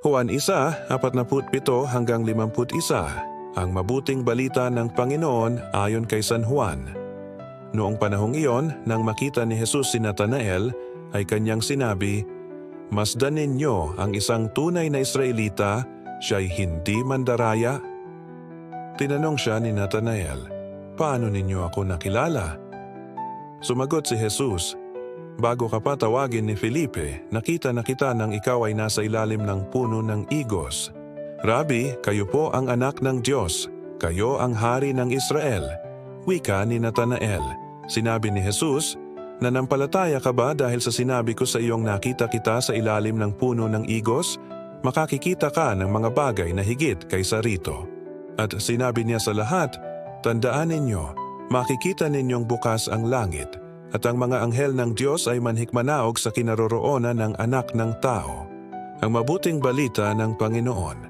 Juan 1:47 hanggang 51. Ang mabuting balita ng Panginoon ayon kay San Juan. Noong panahong iyon, nang makita ni Jesus si Natanael, ay kanyang sinabi, "Masdan ninyo ang isang tunay na Israelita, siya'y hindi mandaraya?" Tinanong siya ni Natanael, "Paano ninyo ako nakilala?" Sumagot si Jesus, "Bago ka pa tawagin ni Felipe, nakita na kita nang ikaw ay nasa ilalim ng puno ng igos. Rabi, kayo po ang anak ng Diyos, kayo ang hari ng Israel." Wika ni Natanael. Sinabi ni Jesus, "Nanampalataya ka ba dahil sa sinabi ko sa iyong nakita kita sa ilalim ng puno ng igos? Makakikita ka ng mga bagay na higit kaysa rito." At sinabi niya sa lahat, "Tandaan ninyo, makikita ninyong bukas ang langit, at ang mga anghel ng Diyos ay manhikmanaog sa kinaroroonan ng anak ng tao." Ang mabuting balita ng Panginoon.